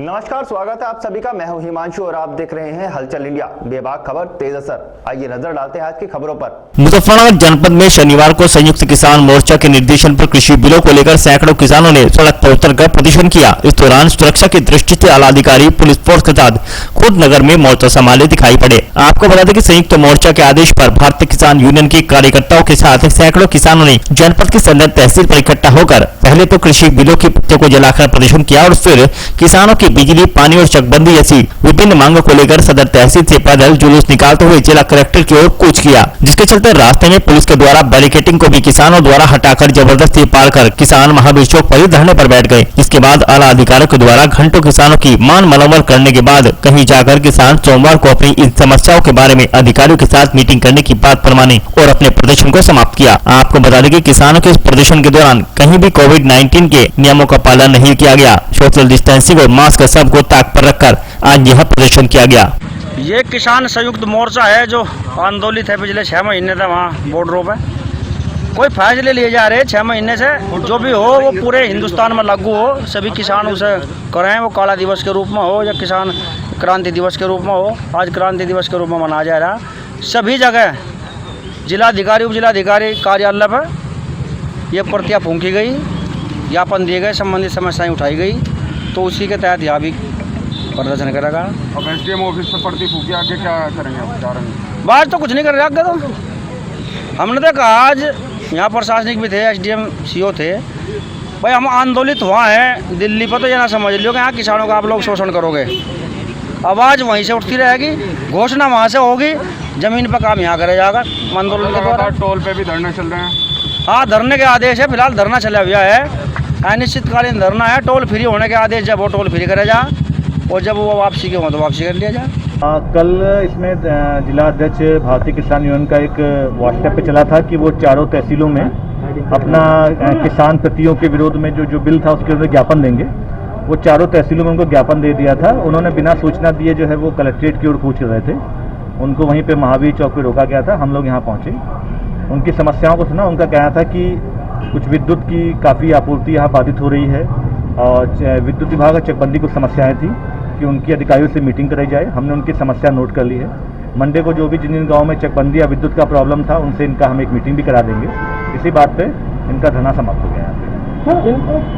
नमस्कार, स्वागत है आप सभी का। मैं हूं हिमांशु और आप देख रहे हैं हलचल इंडिया। बेबाक खबर तेज असर। आइए नजर डालते हैं आज की खबरों पर। मुजफ्फरनगर जनपद में शनिवार को संयुक्त किसान मोर्चा के निर्देशन पर कृषि बिलों को लेकर सैकड़ों किसानों ने सड़क पर उतरकर प्रदर्शन किया। इस दौरान सुरक्षा की दृष्टि से आला अधिकारी पुलिस फोर्स के साथ खुद नगर में मोर्चा संभाले दिखाई पड़े। आपको बता दें कि संयुक्त मोर्चा के आदेश पर भारतीय किसान यूनियन के कार्यकर्ताओं के साथ सैकड़ों किसानों ने जनपद की सदर तहसील पर इकट्ठा होकर पहले तो कृषि बिलों की पत्तियों को जलाकर प्रदर्शन किया और फिर किसानों की बिजली, पानी और चकबंदी जैसी विभिन्न मांगों को लेकर सदर तहसील से पैदल जुलूस निकालते हुए जिला कलेक्टर की ओर कूच किया, जिसके चलते रास्ते में पुलिस के द्वारा बैरिकेडिंग को भी किसानों द्वारा हटाकर जबरदस्ती पार कर किसान महावीर चौक पर ही धरने पर बैठ गए। इसके बाद आला अधिकारियों के द्वारा घंटों किसानों की मान मनोमल करने के बाद कहीं जाकर किसान सोमवार को अपनी इन समस्याओं के बारे में अधिकारियों के साथ मीटिंग करने की बात पर माने और अपने प्रदर्शन को समाप्त किया। आपको बता दें कि किसानों के इस प्रदर्शन के दौरान कहीं भी कोविड-19 के नियमों का पालन नहीं किया गया। सोशल डिस्टेंसिंग और मास्क सबको ताक पर रखकर आज यह प्रदर्शन किया गया। ये किसान संयुक्त मोर्चा है जो आंदोलित है पिछले 6 महीने से वहाँ बॉर्डरों पे। कोई फैसले लिए जा रहे हैं 6 महीने से, जो भी हो वो पूरे हिंदुस्तान में लागू हो, सभी किसान उसे करें, वो काला दिवस के रूप में हो या किसान क्रांति दिवस के रूप में हो। आज क्रांति दिवस के रूप में मनाया जा रहा है। सभी जगह जिलाधिकारी उप जिलाधिकारी कार्यालय पर यह प्रतियाँ फूंकी गई, ज्ञापन दिए गए, संबंधित समस्याएं उठाई गई, तो उसी के तहत यहाँ भी प्रदर्शन करेगा। अब एसडीएम ऑफिस से पड़ती फूकी, आगे क्या करेंगे? बात तो कुछ नहीं कर रहे आगे तो हमने देखा आज यहाँ प्रशासनिक भी थे, एसडीएम सीओ थे। भाई हम आंदोलित हुआ हैं दिल्ली पर, तो ये ना समझ लियो कि यहाँ किसानों का आप लोग शोषण करोगे। आवाज़ वहीं से उठती रहेगी, घोषणा वहाँ से होगी, ज़मीन पर काम यहाँ करे जाएगा आंदोलन के द्वारा। टोल पे भी धरने चल रहे हैं। हाँ, धरने के आदेश है, फिलहाल धरना चला हुआ है, अनिश्चितकालीन धरना है। टोल फ्री होने के आदेश, जब वो टोल फ्री करे जा और जब वो वापसी के हो तो वापसी कर लिया जाए। कल इसमें जिला अध्यक्ष भारतीय किसान यूनियन का एक व्हाट्सएप पे चला था कि वो चारों तहसीलों में अपना किसान प्रतियों के विरोध में जो बिल था उसके विरुद्ध ज्ञापन देंगे। वो चारों तहसीलों में उनको ज्ञापन दे दिया था। उन्होंने बिना सूचना दिए जो है वो कलेक्ट्रेट की ओर कूच रहे थे। उनको वहीं पे महावीर चौक पे रोका गया था। हम लोग यहाँ पहुँचे, उनकी समस्याओं को सुना। उनका कहना था कि कुछ विद्युत की काफ़ी आपूर्ति यहाँ बाधित हो रही है और विद्युत विभाग की चकबंदी कुछ समस्याएँ थी कि उनकी अधिकारियों से मीटिंग कराई जाए। हमने उनकी समस्या नोट कर ली है। मंडे को जो भी जिन गाँव में चकबंदी या विद्युत का प्रॉब्लम था उनसे इनका हम एक मीटिंग भी करा देंगे। इसी बात पे इनका धरना समाप्त हो गया यहाँ पे।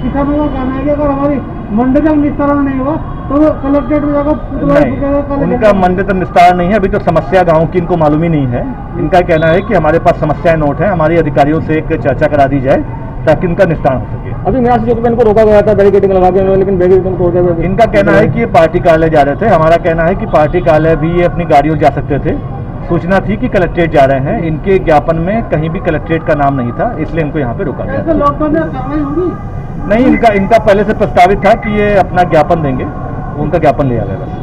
किसानों का कहना है कि अगर हमारी मंडे तक निस्तारण नहीं हुआ तो कलेक्ट्रेट में जाकर उनका मंडे तक निस्तारण नहीं है। अभी तो समस्या गाँव की इनको मालूम ही नहीं है। इनका कहना है कि हमारे पास समस्याएं नोट है, हमारी अधिकारियों से एक चर्चा करा दी जाए ताकि इनका निस्तारण हो सके। अभी न्यास चौक पे इनको रोका गया था बैरिकेडिंग लगा के, लेकिन बैरिकेडिंग तोड़ते हुए इनका कहना है कि ये पार्टी कार्यालय जा रहे थे। हमारा कहना है कि पार्टी कार्यालय भी ये अपनी गाड़ियों जा सकते थे। सूचना थी कि कलेक्ट्रेट जा रहे हैं। इनके ज्ञापन में कहीं भी कलेक्ट्रेट का नाम नहीं था, इसलिए इनको यहाँ पे रोका गया। नहीं, इनका पहले से प्रस्तावित था कि ये अपना ज्ञापन देंगे, उनका ज्ञापन लिया गया बस।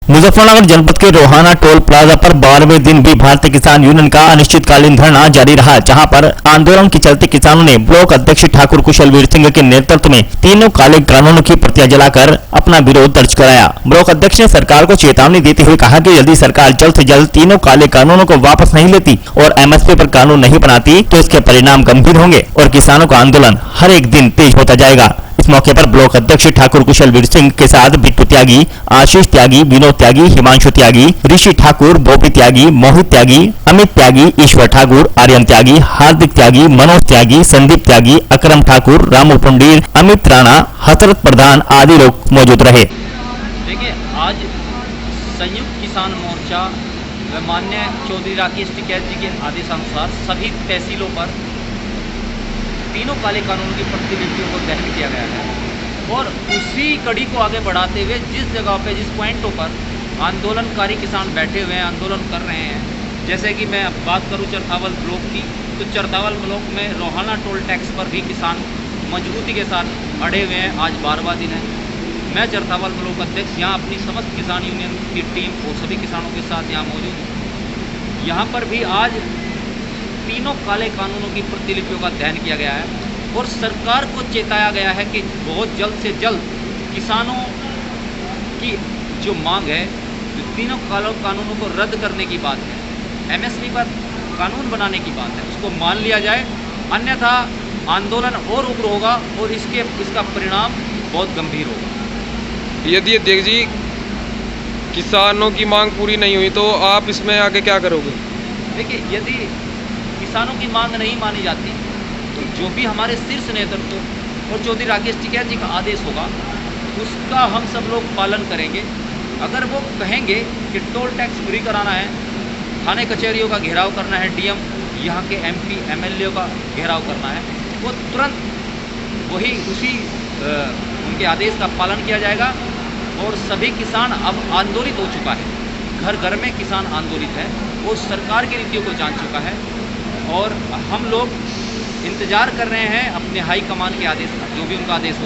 मुजफ्फरनगर जनपद के रोहाना टोल प्लाजा पर 12वें दिन भी भारतीय किसान यूनियन का अनिश्चितकालीन धरना जारी रहा, जहां पर आंदोलन के चलते किसानों ने ब्लॉक अध्यक्ष ठाकुर कुशलवीर सिंह के नेतृत्व में तीनों काले कानूनों की प्रतियां जलाकर अपना विरोध दर्ज कराया। ब्लॉक अध्यक्ष ने सरकार को चेतावनी देते हुए कहा कि यदि सरकार जल्द से जल्द तीनों काले कानूनों को वापस नहीं लेती और एमएसपी पर कानून नहीं बनाती तो इसके परिणाम गंभीर होंगे और किसानों का आंदोलन हर एक दिन तेज होता जाएगा। इस मौके पर ब्लॉक अध्यक्ष ठाकुर कुशलवीर सिंह के साथ बिट्टू त्यागी, आशीष त्यागी, विनोद त्यागी, हिमांशु त्यागी, ऋषि ठाकुर, बोपी त्यागी, मोहित त्यागी, अमित त्यागी, ईश्वर ठाकुर, आर्यन त्यागी, हार्दिक त्यागी, मनोज त्यागी, संदीप त्यागी, अकरम ठाकुर, रामू पुंडीर, अमित राणा, हसरत प्रधान आदि लोग मौजूद रहे। देखिए, आज संयुक्त किसान मोर्चा व माननीय चौधरी राकेश टिकैत जी के आदेशानुसार सभी तहसीलों पर तीनों काले कानून की प्रतिलिपियों को दहन किया गया है और उसी कड़ी को आगे बढ़ाते हुए जिस जगह पे, जिस पॉइंटों पर आंदोलनकारी किसान बैठे हुए हैं, आंदोलन कर रहे हैं, जैसे कि मैं बात करूं चरथावल ब्लॉक की, तो चरथावल ब्लॉक में रोहाना टोल टैक्स पर भी किसान मजबूती के साथ अड़े हुए हैं। आज 12वां दिन है। मैं चरथावल ब्लॉक अध्यक्ष यहाँ अपनी समस्त किसान यूनियन की टीम और सभी किसानों के साथ यहाँ मौजूद हूँ। यहाँ पर भी आज तीनों काले कानूनों की प्रतिलिपियों का दहन किया गया है और सरकार को चेताया गया है कि बहुत जल्द से जल्द किसानों की जो मांग है, जो तीनों कानूनों को रद्द करने की बात है, एमएसपी पर कानून बनाने की बात है, उसको मान लिया जाए, अन्यथा आंदोलन और उग्र होगा और इसका परिणाम बहुत गंभीर होगा। यदि देख जी किसानों की मांग पूरी नहीं हुई तो आप इसमें आगे क्या करोगे? देखिए, यदि किसानों की मांग नहीं मानी जाती तो जो भी हमारे शीर्ष नेतृत्व और चौधरी राकेश टिकैत जी का आदेश होगा उसका हम सब लोग पालन करेंगे। अगर वो कहेंगे कि टोल टैक्स फ्री कराना है, थाने कचहरियों का घेराव करना है, डीएम यहाँ के एमपी एमएलए का घेराव करना है, वो तुरंत उसी उनके आदेश का पालन किया जाएगा। और सभी किसान अब आंदोलित हो चुका है, घर घर में किसान आंदोलित है, वो सरकार की नीतियों को जान चुका है और हम लोग इंतजार कर रहे हैं अपने हाई कमान के आदेश का, जो भी उनका आदेश हो।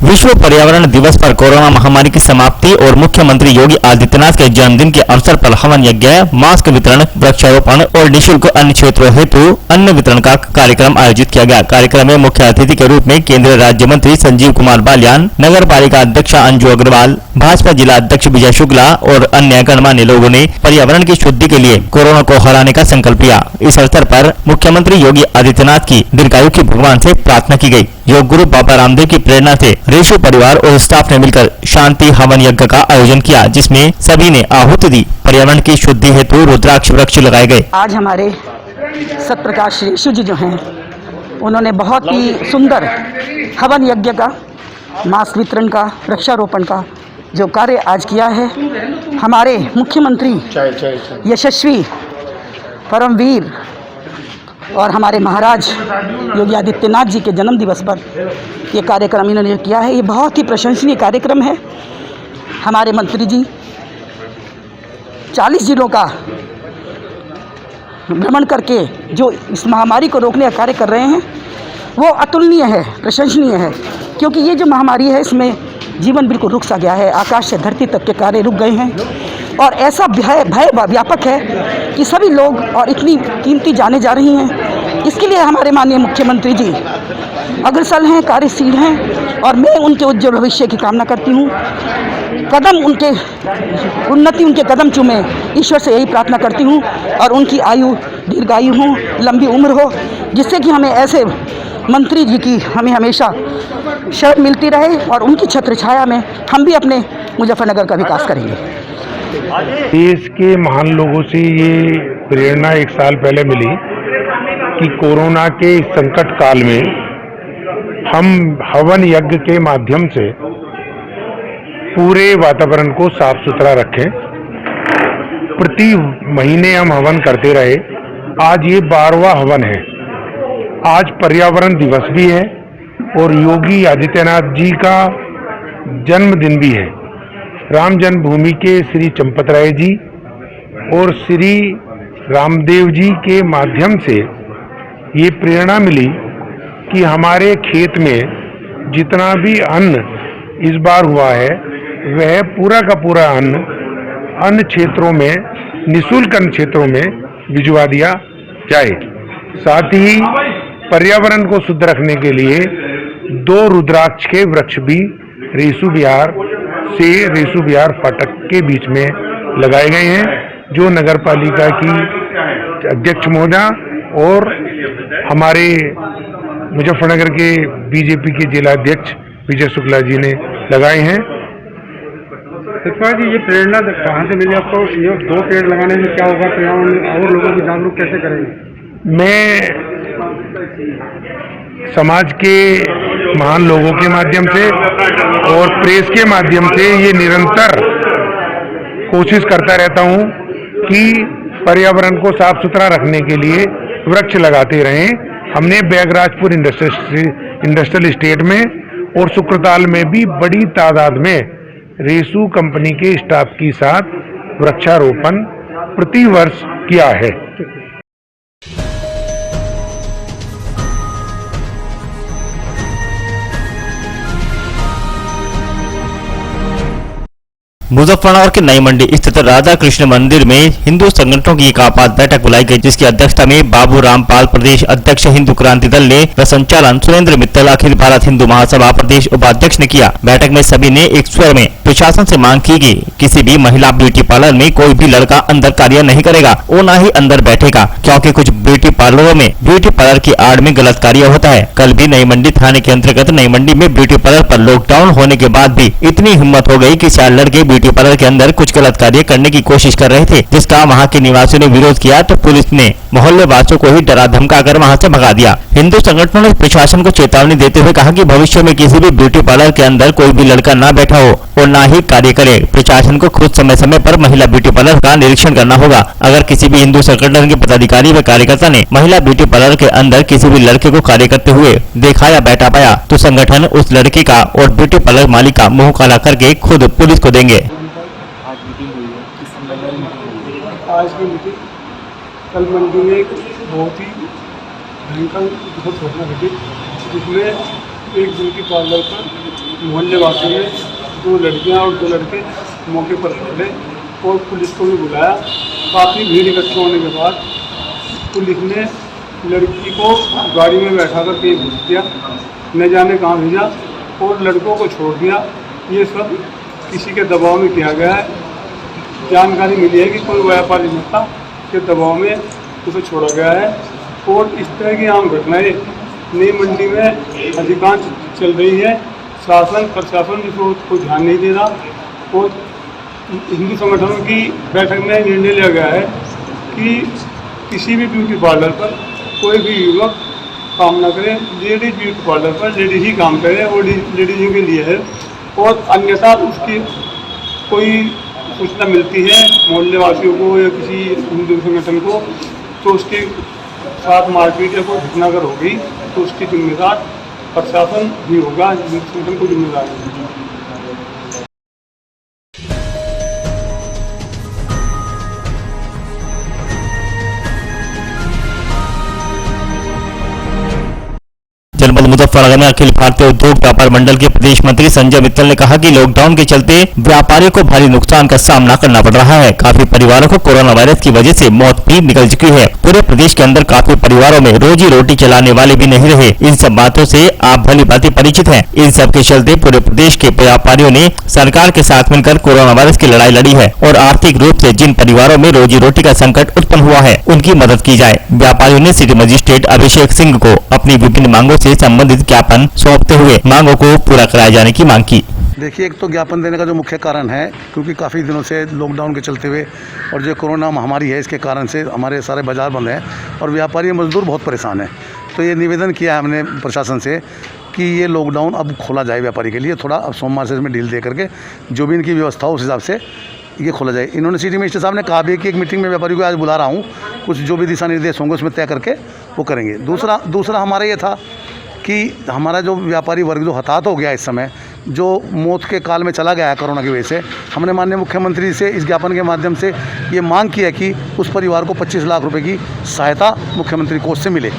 विश्व पर्यावरण दिवस पर कोरोना महामारी की समाप्ति और मुख्यमंत्री योगी आदित्यनाथ के जन्मदिन के अवसर पर हवन यज्ञ, मास्क वितरण, वृक्षारोपण और निःशुल्क अन्य क्षेत्रों हेतु अन्न वितरण का कार्यक्रम आयोजित किया गया। कार्यक्रम में मुख्य अतिथि के रूप में केंद्रीय राज्य मंत्री संजीव कुमार बालियान, नगर पालिका अध्यक्ष अंजू अग्रवाल, भाजपा जिला अध्यक्ष विजय शुक्ला और अन्य गणमान्य लोगों ने पर्यावरण की शुद्धि के लिए कोरोना को हराने का संकल्प लिया। इस अवसर पर मुख्यमंत्री योगी आदित्यनाथ की दीर्घायु की भगवान से प्रार्थना की गई। योग गुरु बाबा रामदेव की प्रेरणा से रेशु परिवार और स्टाफ ने मिलकर शांति हवन यज्ञ का आयोजन किया, जिसमें सभी ने आहुति दी। पर्यावरण की शुद्धि हेतु रुद्राक्ष वृक्ष लगाए गए। आज हमारे सतप्रकाश रेशु जी जो हैं, उन्होंने बहुत ही सुंदर हवन यज्ञ का, मास्क वितरण का, वृक्षारोपण का जो कार्य आज किया है। हमारे मुख्यमंत्री यशस्वी परमवीर और हमारे महाराज योगी आदित्यनाथ जी के जन्म दिवस पर ये कार्यक्रम इन्होंने किया है। ये बहुत ही प्रशंसनीय कार्यक्रम है। हमारे मंत्री जी 40 जिलों का भ्रमण करके जो इस महामारी को रोकने का कार्य कर रहे हैं, वो अतुलनीय है, प्रशंसनीय है। क्योंकि ये जो महामारी है, इसमें जीवन बिल्कुल रुक सा गया है, आकाश से धरती तक के कार्य रुक गए हैं और ऐसा भय व्यापक है कि सभी लोग और इतनी कीमती जाने जा रही हैं। इसके लिए हमारे माननीय मुख्यमंत्री जी अग्रसर हैं, कार्यशील हैं और मैं उनके उज्जवल भविष्य की कामना करती हूँ। उन्नति उनके कदम चूमे, ईश्वर से यही प्रार्थना करती हूँ और उनकी आयु दीर्घायु हो, लंबी उम्र हो, जिससे कि हमें ऐसे मंत्री जी की हमें हमेशा शरण मिलती रहे और उनकी छत्र छाया में हम भी अपने मुजफ्फरनगर का विकास करेंगे। देश के महान लोगों से ये प्रेरणा 1 साल पहले मिली कि कोरोना के इस संकट काल में हम हवन यज्ञ के माध्यम से पूरे वातावरण को साफ सुथरा रखें। प्रति महीने हम हवन करते रहे। आज ये 12वां हवन है। आज पर्यावरण दिवस भी है और योगी आदित्यनाथ जी का जन्मदिन भी है। राम जन्मभूमि के श्री चंपत राय जी और श्री रामदेव जी के माध्यम से ये प्रेरणा मिली कि हमारे खेत में जितना भी अन्न इस बार हुआ है, वह पूरा का पूरा अन्य क्षेत्रों में, निःशुल्क अन्य क्षेत्रों में भिजवा दिया जाए। साथ ही पर्यावरण को शुद्ध रखने के लिए 2 रुद्राक्ष के वृक्ष भी रेशु विहार से रेशु विहार फाटक के बीच में लगाए गए हैं, जो नगर पालिका की अध्यक्ष महोदया और हमारे मुजफ्फरनगर के बीजेपी के जिला अध्यक्ष विजय शुक्ला जी ने लगाए हैं। जी, ये प्रेरणा कहाँ से मिली आपको? ये 2 पेड़ लगाने में क्या होगा? पर्यावरण और लोगों को जागरूक कैसे करेंगे? मैं समाज के महान लोगों के माध्यम से और प्रेस के माध्यम से ये निरंतर कोशिश करता रहता हूँ कि पर्यावरण को साफ सुथरा रखने के लिए वृक्ष लगाते रहें। हमने बैगराजपुर इंडस्ट्रियल एस्टेट में और शुक्रताल में भी बड़ी तादाद में रेशु कंपनी के स्टाफ के साथ वृक्षारोपण प्रतिवर्ष किया है। मुजफ्फरनगर के नई मंडी स्थित राधा कृष्ण मंदिर में हिंदू संगठनों की एक आपात बैठक बुलाई गई, जिसकी अध्यक्षता में बाबू रामपाल प्रदेश अध्यक्ष हिंदू क्रांति दल ने व संचालन सुरेंद्र मित्तल अखिल भारत हिंदू महासभा प्रदेश उपाध्यक्ष ने किया। बैठक में सभी ने एक स्वर में प्रशासन से मांग की कि किसी भी महिला ब्यूटी पार्लर में कोई भी लड़का अंदर कार्य नहीं करेगा और न ही अंदर बैठेगा, क्योंकि कुछ ब्यूटी पार्लरों में ब्यूटी पार्लर की आड़ में गलत कार्य होता है। कल भी नई मंडी थाने के अंतर्गत नई मंडी में ब्यूटी पार्लर पर लॉकडाउन होने के बाद भी इतनी हिम्मत हो गई कि 4 लड़के ब्यूटी पार्लर के अंदर कुछ गलत कार्य करने की कोशिश कर रहे थे, जिसका वहां के निवासियों ने विरोध किया तो पुलिस ने मोहल्ले वासियों को ही डरा धमका कर वहां से भगा दिया। हिंदू संगठनों ने प्रशासन को चेतावनी देते हुए कहा कि भविष्य में किसी भी ब्यूटी पार्लर के अंदर कोई भी लड़का न बैठा हो और न ही कार्य करे। प्रशासन को खुद समय समय पर महिला ब्यूटी पार्लर का निरीक्षण करना होगा। अगर किसी भी हिंदू संगठन के पदाधिकारी व कार्यकर्ता ने महिला ब्यूटी पार्लर के अंदर किसी भी लड़के को कार्य करते हुए देखा या बैठा पाया तो संगठन उस लड़के का और ब्यूटी पार्लर मालिक का मुंह काला करके खुद पुलिस को देंगे। आज की मीटिंग कल मंडी में एक बहुत ही भयंकर दुखद घटना घटी, जिसमें एक ब्यूटी पार्लर पर मोहल्ले वासियों ने 2 लड़कियां और 2 लड़के मौके पर पकड़े और पुलिस को भी बुलाया। काफ़ी भीड़ इकट्ठा होने के बाद पुलिस ने लड़की को गाड़ी में बैठा कर कहीं भेज दिया, न जाने कहाँ भेजा, और लड़कों को छोड़ दिया। ये सब किसी के दबाव में किया गया है। जानकारी मिली है कि कोई व्यापारी नेता के दबाव में उसे छोड़ा गया है और इस तरह की आम घटनाएं नई मंडी में अधिकांश चल रही है। शासन प्रशासन इसको कोई ध्यान नहीं दे रहा और हिंदू संगठनों की बैठक में निर्णय लिया गया है कि किसी भी ब्यूटी पार्लर पर कोई भी युवक काम न करे। लेडीज ब्यूटी पार्लर पर लेडीज ही काम करे और लेडीजों के लिए है, और अन्यथा उसकी कोई सूचना मिलती है मोहल्ले वासियों को या किसी हिंदू संगठन को तो उसके साथ मारपीट या कोई घटना अगर होगी तो उसकी जिम्मेदार प्रशासन भी होगा, हिंदू संगठन को जिम्मेदार है। जनपद मुजफ्फरनगर में अखिल भारतीय उद्योग व्यापार मंडल के प्रदेश मंत्री संजय मित्तल ने कहा कि लॉकडाउन के चलते व्यापारियों को भारी नुकसान का सामना करना पड़ रहा है। काफी परिवारों को कोरोना वायरस की वजह से मौत भी निकल चुकी है। पूरे प्रदेश के अंदर काफी परिवारों में रोजी रोटी चलाने वाले भी नहीं रहे। इन सब बातों से आप भली भांति परिचित हैं। इन सब के चलते पूरे प्रदेश के व्यापारियों ने सरकार के साथ मिलकर कोरोना वायरस की लड़ाई लड़ी है और आर्थिक रूप से जिन परिवारों में रोजी रोटी का संकट उत्पन्न हुआ है उनकी मदद की जाए। व्यापारियों ने सिटी मजिस्ट्रेट अभिषेक सिंह को अपनी विभिन्न मांगों से संबंधित ज्ञापन सौंपते हुए मांगों को पूरा कराए जाने की मांग की। देखिए, एक तो ज्ञापन देने का जो मुख्य कारण है, क्योंकि काफ़ी दिनों से लॉकडाउन के चलते हुए और जो कोरोना महामारी है इसके कारण से हमारे सारे बाजार बंद हैं और व्यापारी मजदूर बहुत परेशान हैं। तो ये निवेदन किया है हमने प्रशासन से कि ये लॉकडाउन अब खोला जाए व्यापारी के लिए। थोड़ा अब सोमवार से इसमें ढील दे करके जो भी इनकी व्यवस्था हो उस हिसाब से ये खोला जाए। इन्होंने सिटी मजिस्ट्रेट साहब ने कहा भी कि एक मीटिंग में व्यापारी को आज बुला रहा हूँ, कुछ जो भी दिशा निर्देश होंगे उसमें तय करके वो करेंगे। दूसरा हमारा ये था कि हमारा जो व्यापारी वर्ग जो हताहत हो गया इस समय, जो मौत के काल में चला गया है कोरोना की वजह से, हमने माननीय मुख्यमंत्री से इस ज्ञापन के माध्यम से ये मांग की है कि उस परिवार को 25 लाख रुपए की सहायता मुख्यमंत्री कोष से मिले।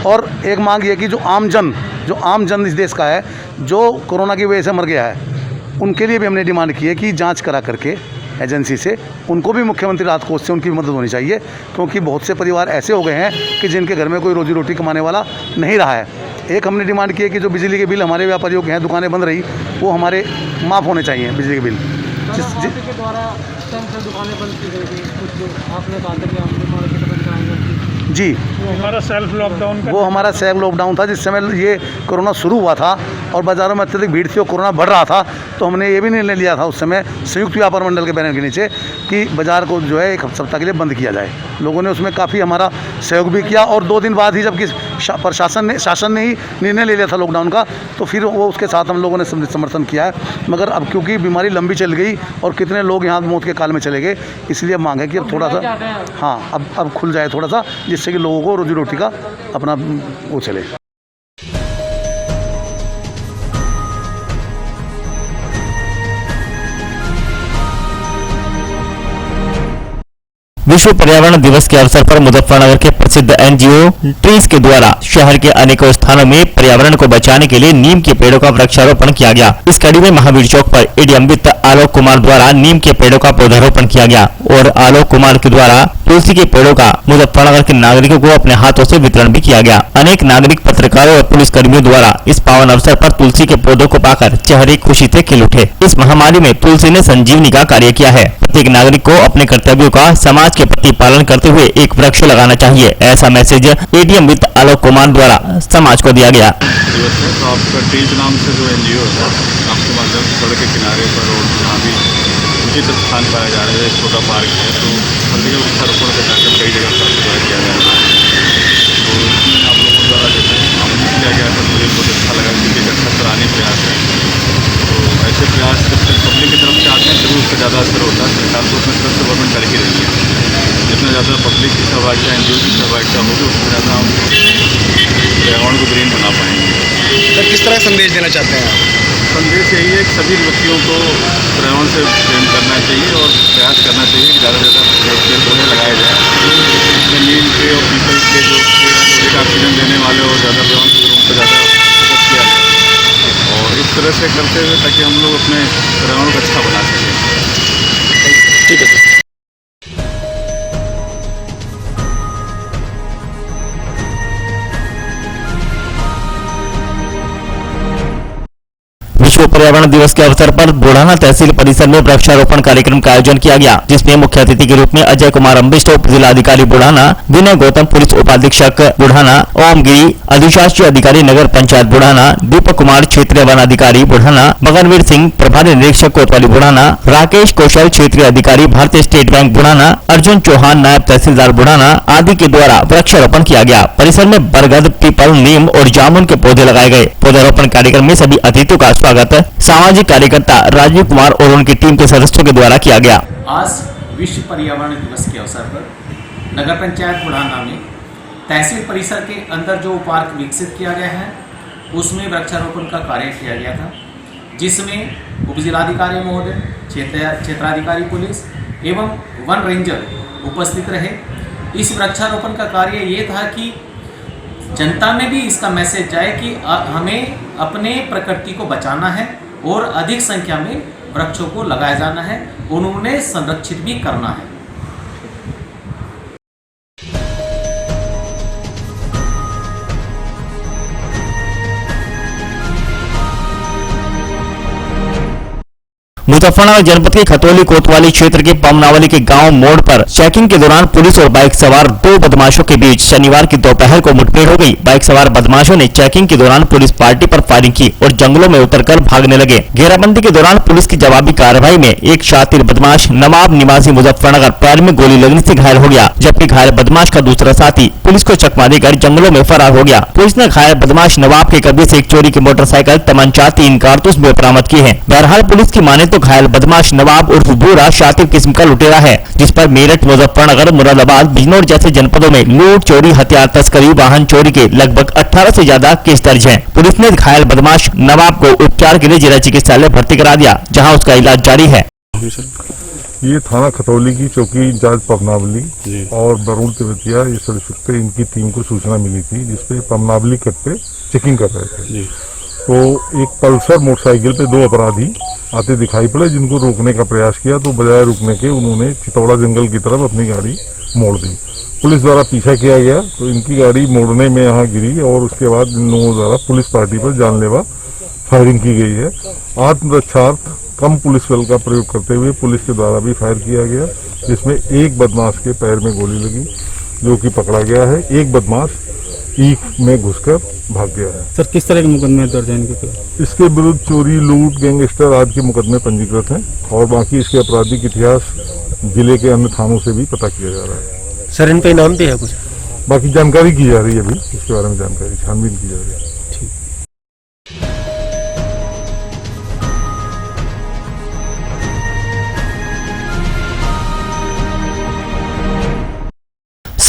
और एक मांग ये कि जो आम जन इस देश का है जो कोरोना की वजह से मर गया है, उनके लिए भी हमने डिमांड की है कि जाँच करा करके एजेंसी से उनको भी मुख्यमंत्री राहत कोष से उनकी मदद होनी चाहिए, क्योंकि बहुत से परिवार ऐसे हो गए हैं कि जिनके घर में कोई रोजी रोटी कमाने वाला नहीं रहा है। एक हमने डिमांड की है कि जो बिजली के बिल हमारे व्यापारियों के हैं, दुकानें बंद रही, वो हमारे माफ़ होने चाहिए बिजली के बिल। के द्वारा दुकानें बंद की गई थी, कुछ आपने कहा था कि हमने मार्केट बंद कराएंगे। जी, हमारा सेल्फ लॉकडाउन वो हमारा सेल्फ लॉकडाउन था जिस समय ये कोरोना शुरू हुआ था और बाज़ारों में अत्यधिक भीड़ थी और कोरोना बढ़ रहा था। तो हमने ये भी निर्णय लिया था उस समय संयुक्त व्यापार मंडल के बैनर के नीचे कि बाज़ार को जो है 1 सप्ताह के लिए बंद किया जाए। लोगों ने उसमें काफ़ी हमारा सहयोग भी किया और 2 दिन बाद ही जबकि शासन ने ही निर्णय ले लिया था लॉकडाउन का, तो फिर वो उसके साथ हम लोगों ने समर्थन किया है। मगर अब क्योंकि बीमारी लंबी चल गई और कितने लोग यहाँ मौत के काल में चले गए, इसलिए मांग है कि अब थोड़ा सा अब खुल जाए थोड़ा सा, जिससे कि लोगों को रोजी रोटी का अपना वो चले। विश्व पर्यावरण दिवस के अवसर पर मुजफ्फरनगर के प्रसिद्ध एनजीओ ट्रीज के द्वारा शहर के अनेकों स्थानों में पर्यावरण को बचाने के लिए नीम के पेड़ों का वृक्षारोपण किया गया। इस कड़ी में महावीर चौक पर एडीएम वित्त आलोक कुमार द्वारा नीम के पेड़ों का पौधारोपण किया गया और आलोक कुमार के द्वारा तुलसी के पेड़ों का मुजफ्फरनगर के नागरिकों को अपने हाथों से वितरण भी किया गया। अनेक नागरिक, पत्रकारों और पुलिस कर्मियों द्वारा इस पावन अवसर पर तुलसी के पौधों को पाकर चेहरे खुशी से खिल उठे। इस महामारी में तुलसी ने संजीवनी का कार्य किया है। प्रत्येक नागरिक को अपने कर्तव्यों का समाज के प्रति पालन करते हुए एक वृक्ष लगाना चाहिए, ऐसा मैसेज एडीएम वित्त आलोक कुमार द्वारा समाज को दिया गया। दिवस है तो आपका ट्रीज नाम से जो एनजीओ है आपके माध्यम से सड़क के किनारे पर और जहाँ भी उचित स्थान पाया जा रहा है, एक छोटा पार्क है तो हर जगह वृक्षारोपण का कार्यक्रम कई जगह पर किया जा रहा है। तो इसमें आप लोगों द्वारा जैसे आमंत्रित किया गया था, मुझे बहुत अच्छा लगा क्योंकि एक अच्छा सराहनीय प्रयास है। तो ऐसे प्रयास जब तक पब्लिक की तरफ से आते हैं तभी उसका ज़्यादा असर होता है। सरकार को अपनी तरफ से गवर्नमेंट कर ही रही है। जितना ज़्यादा पब्लिक की सहभागिता, एनजीओ की सहभागिता होगी उतना ज़्यादा हम पर्यावरण को ग्रीन बना पाएंगे। सर, किस तरह संदेश देना चाहते हैं आप? संदेश यही है कि सभी व्यक्तियों को पर्यावरण से प्रेम करना चाहिए और प्रयास करना चाहिए कि ज़्यादा से ज़्यादा पेड़ पौधे लगाए जाए। इसमें नीम के और पीपल के जो एक ऑक्सीजन देने वाले और ज़्यादा पर्यावरण के रूप में ज़्यादा फोकस किया जाए और इस तरह से करते हुए ताकि हम लोग अपने पर्यावरण को अच्छा बना सकें। ठीक है सर। विश्व पर्यावरण दिवस के अवसर पर बुढ़ाना तहसील परिसर में वृक्षारोपण कार्यक्रम का आयोजन किया गया, जिसमें मुख्य अतिथि के रूप में अजय कुमार अम्बिष्ट, उप जिलाधिकारी बुढ़ाना विनय गौतम, पुलिस उपाधीक्षक बुढ़ाना ओम गिरी, अधिशासी अधिकारी नगर पंचायत बुढ़ाना दीपक कुमार, क्षेत्रीय वन अधिकारी बुढ़ाना मगनवीर सिंह, प्रभारी निरीक्षक कोतवाली बुढ़ाना राकेश कौशल, क्षेत्रीय अधिकारी भारतीय स्टेट बैंक बुढ़ाना अर्जुन चौहान, नायब तहसीलदार बुढ़ाना आदि के द्वारा वृक्षारोपण किया गया। परिसर में बरगद, पीपल, नीम और जामुन के पौधे लगाए गए। पौधारोपण कार्यक्रम में सभी अतिथियों का स्वागत सामाजिक कार्यकर्ता राजीव कुमार और उनकी टीम के सदस्यों के द्वारा किया गया। आज विश्व पर्यावरण दिवस के अवसर पर नगर पंचायत बुढ़ाना में तहसील परिसर के अंदर जो पार्क विकसित किया गया है उसमें वृक्षारोपण का कार्य किया गया था, जिसमें उप जिलाधिकारी महोदय, क्षेत्राधिकारी पुलिस एवं वन रेंजर उपस्थित रहे। इस वृक्षारोपण का कार्य ये था कि जनता में भी इसका मैसेज जाए कि हमें अपने प्रकृति को बचाना है और अधिक संख्या में वृक्षों को लगाया जाना है, उन्हें संरक्षित भी करना है। मुजफ्फरनगर जनपद के खतौली कोतवाली क्षेत्र के पमनावली के गांव मोड़ पर चेकिंग के दौरान पुलिस और बाइक सवार दो बदमाशों के बीच शनिवार की दोपहर को मुठभेड़ हो गई। बाइक सवार बदमाशों ने चेकिंग के दौरान पुलिस पार्टी पर फायरिंग की और जंगलों में उतरकर भागने लगे। घेराबंदी के दौरान पुलिस की जवाबी कार्रवाई में एक शातिर बदमाश नवाब निवासी मुजफ्फरनगर पैर में गोली लगने से घायल हो गया, जबकि घायल बदमाश का दूसरा साथी पुलिस को चकमा देकर जंगलों में फरार हो गया। पुलिस ने घायल बदमाश नवाब के कब्जे से एक चोरी की मोटरसाइकिल, तमंचा, 3 कारतूस भी बरामद किए हैं। बहरहाल पुलिस की माने तो घायल बदमाश नवाब उर्फ बूरा शातिर किस्म का लुटेरा है, जिस पर मेरठ, मुजफ्फरनगर, मुरादाबाद, बिजनौर जैसे जनपदों में लूट, चोरी, हथियार तस्करी, वाहन चोरी के लगभग 18 से ज्यादा केस दर्ज हैं। पुलिस ने घायल बदमाश नवाब को उपचार के लिए जिला चिकित्सालय भर्ती करा दिया, जहां उसका इलाज जारी है। ये थाना खतौली की चौकी इंचार्ज पमनावली और बरूण तिवतिया ये सब इंस्पेक्टर, इनकी टीम को सूचना मिली थी जिसपे पमनावली कट पे चेकिंग कर रहे थे। तो एक पल्सर मोटरसाइकिल पे 2 अपराधी आते दिखाई पड़े, जिनको रोकने का प्रयास किया तो बजाय रुकने के उन्होंने चितौड़ा जंगल की तरफ अपनी गाड़ी मोड़ दी। पुलिस द्वारा पीछा किया गया तो इनकी गाड़ी मोड़ने में यहाँ गिरी और उसके बाद इन लोगों द्वारा पुलिस पार्टी पर जानलेवा फायरिंग की गई है। आत्मरक्षार्थ कम पुलिस बल का प्रयोग करते हुए पुलिस के द्वारा भी फायर किया गया, जिसमें एक बदमाश के पैर में गोली लगी जो कि पकड़ा गया है। एक बदमाश ईख में घुसकर भाग गया है। सर, किस तरह के मुकदमे दर्ज हैं इनके खिलाफ? इसके विरुद्ध चोरी, लूट, गैंगस्टर आदि के मुकदमे पंजीकृत हैं और बाकी इसके आपराधिक इतिहास जिले के अन्य थानों से भी पता किया जा रहा है। सर, इन पे इनाम भी है कुछ? बाकी जानकारी की जा रही है, अभी इसके बारे में जानकारी छानबीन की जा रही है।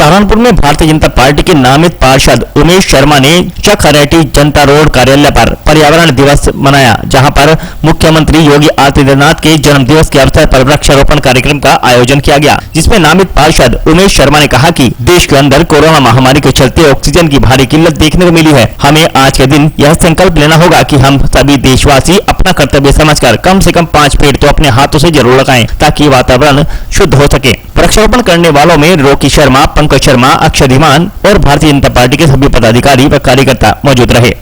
सहारनपुर में भारतीय जनता पार्टी के नामित पार्षद उमेश शर्मा ने चक हरेटी जनता रोड कार्यालय पर पर्यावरण दिवस मनाया, जहां पर मुख्यमंत्री योगी आदित्यनाथ के जन्म दिवस के अवसर पर वृक्षारोपण कार्यक्रम का आयोजन किया गया, जिसमें नामित पार्षद उमेश शर्मा ने कहा कि देश के अंदर कोरोना महामारी के चलते ऑक्सीजन की भारी किल्लत देखने को मिली है। हमें आज के दिन यह संकल्प लेना होगा कि हम सभी देशवासी अपना कर्तव्य समझकर कम से कम 5 पेड़ तो अपने हाथों से जरूर लगाएं, ताकि वातावरण शुद्ध हो सके। वृक्षारोपण करने वालों में रोकी शर्मा, पंकज शर्मा, अक्षय धीमान और भारतीय जनता पार्टी के सभी पदाधिकारी व कार्यकर्ता मौजूद रहे।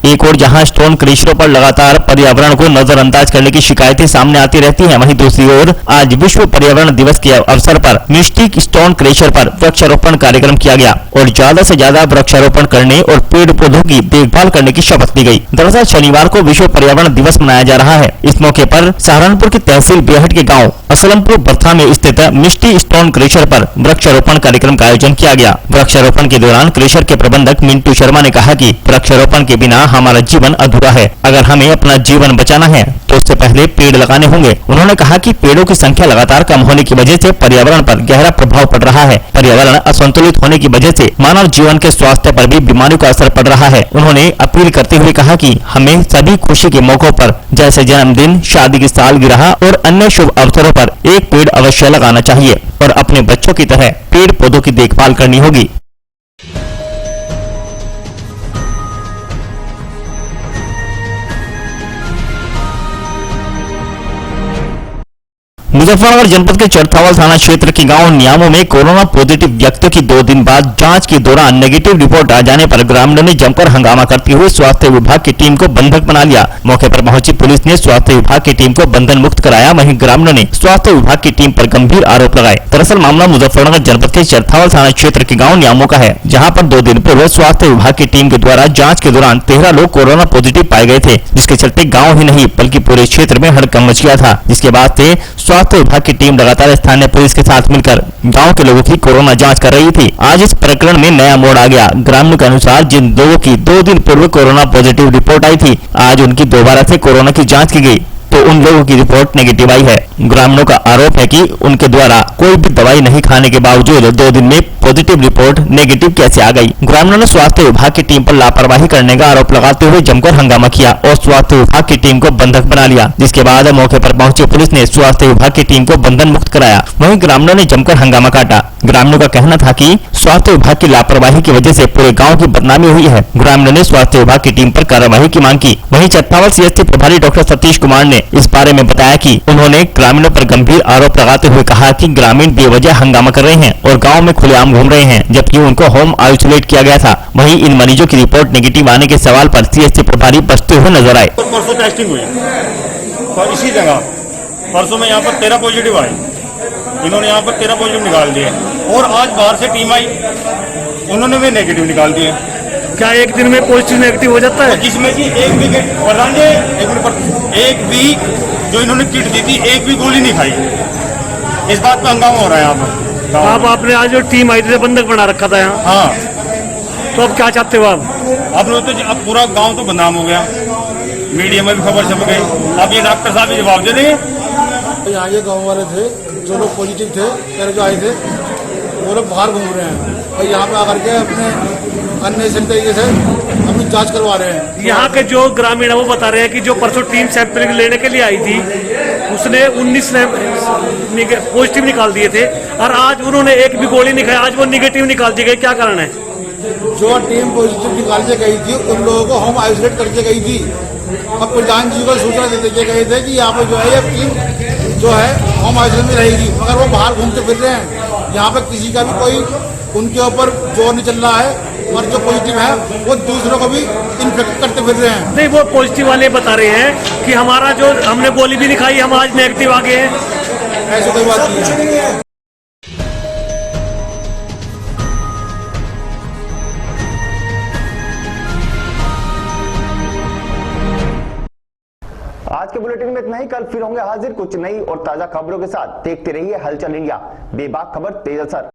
एक और जहां स्टोन क्रशरों पर लगातार पर्यावरण को नजरअंदाज करने की शिकायतें सामने आती रहती हैं, वहीं दूसरी ओर आज विश्व पर्यावरण दिवस के अवसर पर मिस्टिक स्टोन क्रशर पर वृक्षारोपण कार्यक्रम किया गया और ज्यादा से ज्यादा वृक्षारोपण करने और पेड़ पौधों की देखभाल करने की शपथ ली गई। दरअसल शनिवार को विश्व पर्यावरण दिवस मनाया जा रहा है। इस मौके पर सहारनपुर की तहसील बेहट के गाँव असलमपुर बर्था में स्थित मिस्टी स्टोन क्रशर पर वृक्षारोपण कार्यक्रम का आयोजन किया गया। वृक्षारोपण के दौरान क्रशर के प्रबंधक मिंटू शर्मा ने कहा कि वृक्षारोपण के बिना हमारा जीवन अधूरा है। अगर हमें अपना जीवन बचाना है तो उससे पहले पेड़ लगाने होंगे। उन्होंने कहा कि पेड़ों की संख्या लगातार कम होने की वजह से पर्यावरण पर गहरा प्रभाव पड़ रहा है। पर्यावरण असंतुलित होने की वजह से मानव जीवन के स्वास्थ्य पर भी बीमारियों का असर पड़ रहा है। उन्होंने अपील करते हुए कहा कि हमें सभी खुशी के मौकों पर जैसे जन्मदिन, शादी की सालगिरह और अन्य शुभ अवसरों पर एक पेड़ अवश्य लगाना चाहिए और अपने बच्चों की तरह पेड़ पौधों की देखभाल करनी होगी। मुजफ्फरनगर जनपद के चरथावल थाना क्षेत्र के गांव नियामों में कोरोना पॉजिटिव व्यक्तियों की 2 दिन बाद जांच के दौरान नेगेटिव रिपोर्ट आ जाने पर ग्रामीणों ने जमकर हंगामा करते हुए स्वास्थ्य विभाग की टीम को बंधक बना लिया। मौके पर पहुंची पुलिस ने स्वास्थ्य विभाग की टीम को बंधन मुक्त कराया, वहीं ग्रामीणों ने स्वास्थ्य विभाग की टीम पर गंभीर आरोप लगाए। दरअसल मामला मुजफ्फरनगर जनपद के चरथावल थाना क्षेत्र के गाँव नियामों का है, जहाँ पर 2 दिन पूर्व स्वास्थ्य विभाग की टीम के द्वारा जाँच के दौरान 13 लोग कोरोना पॉजिटिव पाए गए थे, जिसके चलते गाँव ही नहीं बल्कि पूरे क्षेत्र में हड़कंप मच गया था। जिसके बाद से स्वास्थ्य विभाग की टीम लगातार स्थानीय पुलिस के साथ मिलकर गांव के लोगों की कोरोना जांच कर रही थी। आज इस प्रकरण में नया मोड़ आ गया। ग्रामीणों के अनुसार जिन लोगों की 2 दिन पूर्व कोरोना पॉजिटिव रिपोर्ट आई थी, आज उनकी दोबारा से कोरोना की जांच की गई तो उन लोगों की रिपोर्ट नेगेटिव आई है। ग्रामीणों का आरोप है कि उनके द्वारा कोई भी दवाई नहीं खाने के बावजूद 2 दिन में पॉजिटिव रिपोर्ट नेगेटिव कैसे आ गई। ग्रामीणों ने स्वास्थ्य विभाग की टीम पर लापरवाही करने का आरोप लगाते हुए जमकर हंगामा किया और स्वास्थ्य विभाग की टीम को बंधक बना लिया, जिसके बाद मौके पर पहुंची पुलिस ने स्वास्थ्य विभाग की टीम को बंधन मुक्त कराया। वहीं ग्रामीणों ने जमकर हंगामा काटा। ग्रामीणों का कहना था कि स्वास्थ्य विभाग की लापरवाही की वजह से पूरे गांव की बदनामी हुई है। ग्रामीणों ने स्वास्थ्य विभाग की टीम पर कार्रवाई की मांग की। वहीं चरथावल सीएचसी प्रभारी डॉक्टर सतीश कुमार ने इस बारे में बताया कि उन्होंने ग्रामीणों पर गंभीर आरोप लगाते हुए कहा कि ग्रामीण बेवजह हंगामा कर रहे हैं और गाँव में खुलेआम घूम रहे हैं, जबकि उनको होम आइसोलेट किया गया था। वहीं इन मरीजों की रिपोर्ट नेगेटिव आने के सवाल पर सीएचसी प्रभारी बचते हुए नजर आए। परसों टेस्टिंग हुई तो इसी जगह परसों में यहाँ पर 13 पॉजिटिव आए, इन्होंने यहाँ पर 13 पॉजिटिव निकाल दिए और आज बाहर से टीम आई, उन्होंने भी नेगेटिव निकाल दिए। क्या एक दिन में पॉजिटिव नेगेटिव हो जाता है? जिसमें कि एक भी जो इन्होंने किट दी थी, एक भी गोली नहीं खाई। इस बात पर हंगामा हो रहा है यहाँ पर। आप आपने आज जो टीम आई थी बंधक बना रखा था यहाँ। हाँ, तो अब क्या चाहते हो आप? अब पूरा गांव तो बदनाम हो गया, मीडिया में भी खबर छप गई। अब ये डॉक्टर साहब जवाब दे देंगे। यहाँ के गाँव वाले थे जो लोग पॉजिटिव थे, 13 जो आए थे, वो लोग बाहर घूम रहे हैं और यहाँ पे आकर के अपने अन्य तरीके से अपनी जांच करवा रहे हैं। यहाँ के जो ग्रामीण है वो बता रहे हैं कि जो परसों टीम सैंपल लेने के लिए आई थी उसने 19 पॉजिटिव निकाल दिए थे और आज उन्होंने एक भी गोली नहीं खाई, आज वो निगेटिव निकाल दी गई। क्या कारण है? जो टीम पॉजिटिव निकाल के गई थी उन लोगों को होम आइसोलेट करके गई थी और प्रधान जी को सूचना देते गए थे कि यहाँ पर जो है ये टीम जो है होम आइसोलेट में रहेगी, मगर वो बाहर घूमते फिर रहे हैं। यहाँ पे किसी का भी कोई उनके ऊपर जोर नहीं चल रहा है और जो पॉजिटिव है वो दूसरों को भी इन्फेक्ट करते फिर रहे हैं। नहीं, वो पॉजिटिव वाले बता रहे हैं कि हमारा जो हमने गोली भी नहीं खाई, हम आज नेगेटिव आ गए हैं। ऐसी कोई बात नहीं है। आज के बुलेटिन में इतना ही। कल फिर होंगे हाजिर कुछ नई और ताजा खबरों के साथ। देखते रहिए हलचल इंडिया, बेबाक खबर तेज असर।